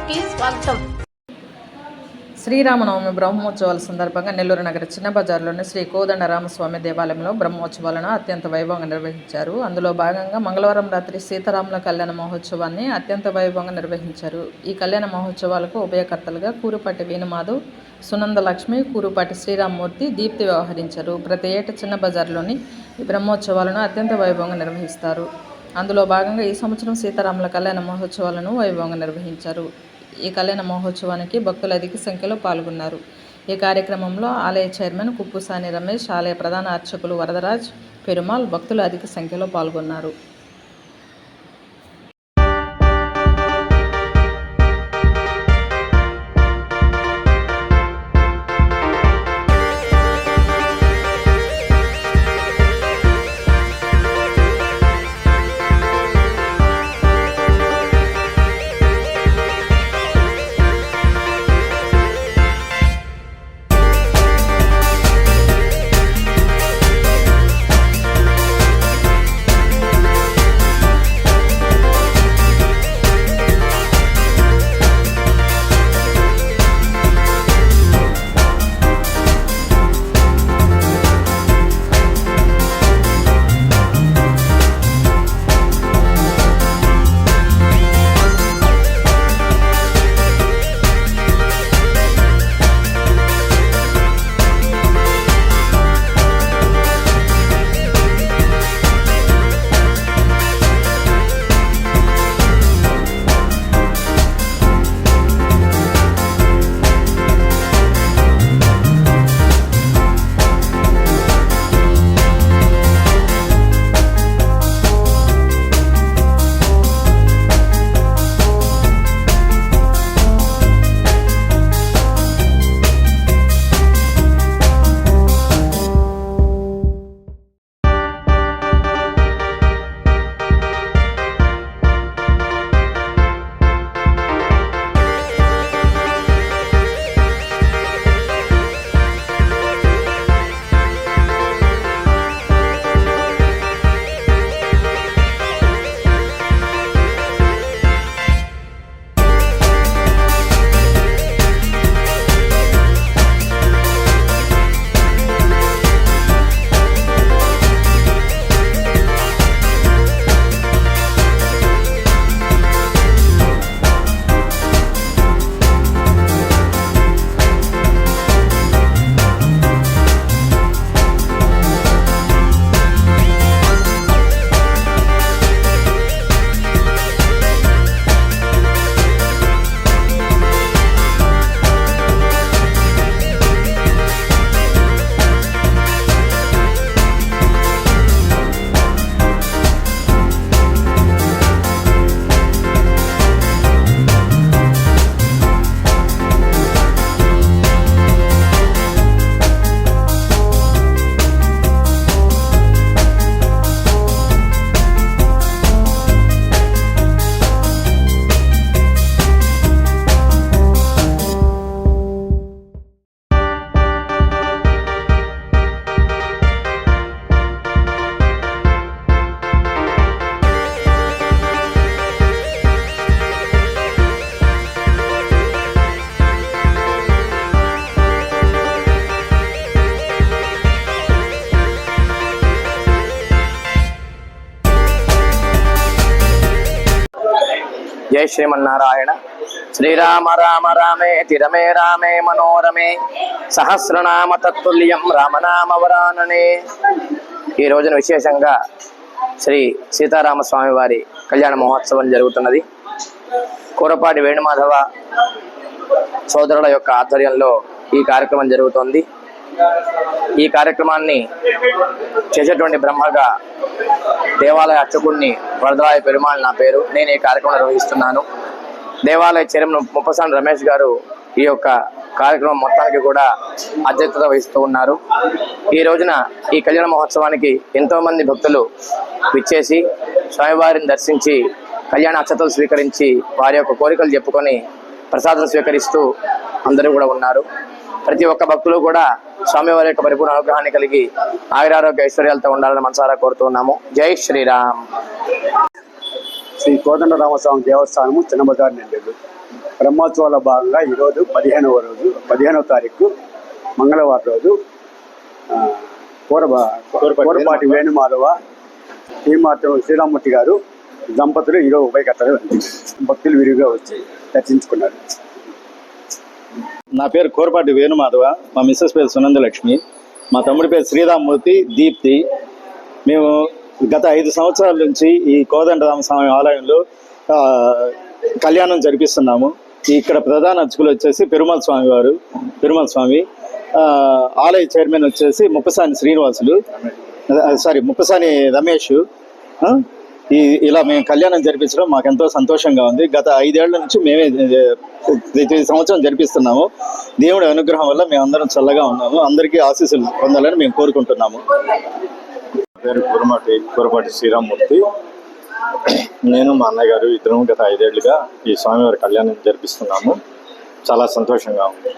కి స్వాగతం. శ్రీరామనవమి బ్రహ్మోత్సవాల సందర్భంగా నెల్లూరు నగర చిన్న బజార్లోని శ్రీ కోదండరామస్వామి దేవాలయంలో బ్రహ్మోత్సవాలను అత్యంత వైభవంగా నిర్వహించారు. అందులో భాగంగా మంగళవారం రాత్రి సీతారాముల కళ్యాణ మహోత్సవాన్ని అత్యంత వైభవంగా నిర్వహించారు. ఈ కళ్యాణ మహోత్సవాలకు ఉభయకర్తలుగా కూరుపాటి వేణుమాధవ్, సునంద లక్ష్మి, కూరుపాటి శ్రీరామ్మూర్తి, దీప్తి వ్యవహరించారు. ప్రతి ఏటా చిన్న బజార్లోని ఈ బ్రహ్మోత్సవాలను అత్యంత వైభవంగా నిర్వహిస్తారు. అందులో భాగంగా ఈ సంవత్సరం సీతారాముల కళ్యాణ మహోత్సవాలను వైభవంగా నిర్వహించారు. ఈ కళ్యాణ మహోత్సవానికి భక్తులు అధిక సంఖ్యలో పాల్గొన్నారు. ఈ కార్యక్రమంలో ఆలయ చైర్మన్ కుప్పుసాని రమేష్, ఆలయ ప్రధాన అర్చకులు వరదరాజ్, పెరుమాల్ భక్తులు అధిక సంఖ్యలో పాల్గొన్నారు. जय श्रीमन्नारायण. श्रीराम राम रामेति रमे रामे मनोरमे सहस्रनाम तत्तुल्यं रामनाम वरानने. ఈ రోజున విశేషంగా శ్రీ సీతారామస్వామి వారి కళ్యాణ మహోత్సవం జరుగుతున్నది. కూరపాటి వేణుమాధవ సోదరుల యొక్క ఆధ్వర్యంలో ఈ కార్యక్రమం జరుగుతోంది. ఈ కార్యక్రమాన్ని చేసేటువంటి బ్రహ్మగా దేవాలయ అర్చకుడిని వరదరాయ పెరుమాళ్ నా పేరు. నేను ఈ కార్యక్రమం నిర్వహిస్తున్నాను. దేవాలయ చైర్మన్ ముప్పసాని రమేష్ గారు ఈ యొక్క కార్యక్రమం మొత్తానికి కూడా అధ్యక్షత వహిస్తూ ఉన్నారు. ఈ రోజున ఈ కళ్యాణ మహోత్సవానికి ఎంతో మంది భక్తులు విచ్చేసి స్వామివారిని దర్శించి కళ్యాణ అక్షతలు స్వీకరించి వారి యొక్క కోరికలు చెప్పుకొని ప్రసాదం స్వీకరిస్తూ అందరూ కూడా ఉన్నారు. ప్రతి ఒక్క భక్తులు కూడా స్వామివారి యొక్క పరిపూర్ణ అనుగ్రహాన్ని కలిగి ఆయురారోగ్య ఐశ్వర్యాలతో ఉండాలని మనసారా కోరుతున్నాము. జై శ్రీరామ్. శ్రీ కోదండరామస్వామి దేవస్థానము చిన్న బజార్ నెల్లూరు. బ్రహ్మోత్సవాల భాగంగా ఈరోజు 15వ తారీఖు మంగళవారం రోజు కోరపాటి వేణుమాధవ శ్రీమాత శ్రీరామూర్తి గారు దంపతులు ఈరోజు ఉభయకర్తలు భక్తులు విరివిగా వచ్చి దర్శించుకున్నారు. నా పేరు కోరపాటి వేణుమాధవ, మా మిస్సెస్ పేరు సునందలక్ష్మి, మా తమ్ముడి పేరు శ్రీరామ్మూర్తి దీప్తి. మేము గత 5 సంవత్సరాల నుంచి ఈ కోదండరామస్వామి ఆలయంలో కళ్యాణం జరిపిస్తున్నాము. ఇక్కడ ప్రధాన అర్చకులు వచ్చేసి పెరుమాళ స్వామి, ఆలయ చైర్మన్ వచ్చేసి ముప్పసాని రమేష్. ఇలా మేము కళ్యాణం జరిపించడం మాకు ఎంతో సంతోషంగా ఉంది. గత 5 ఏళ్ల నుంచి మేమే ప్రతి సంవత్సరం జరిపిస్తున్నాము. దేవుడి అనుగ్రహం వల్ల మేము అందరం చల్లగా ఉన్నాము. అందరికీ ఆశీస్సులు పొందాలని మేము కోరుకుంటున్నాము. పేరు కోరపాటి శ్రీరామూర్తి. నేను మా అన్నయ్య గారు ఇద్దరం గత 5 ఏళ్లుగా ఈ స్వామివారి కళ్యాణం జరిపిస్తున్నాము. చాలా సంతోషంగా ఉంది.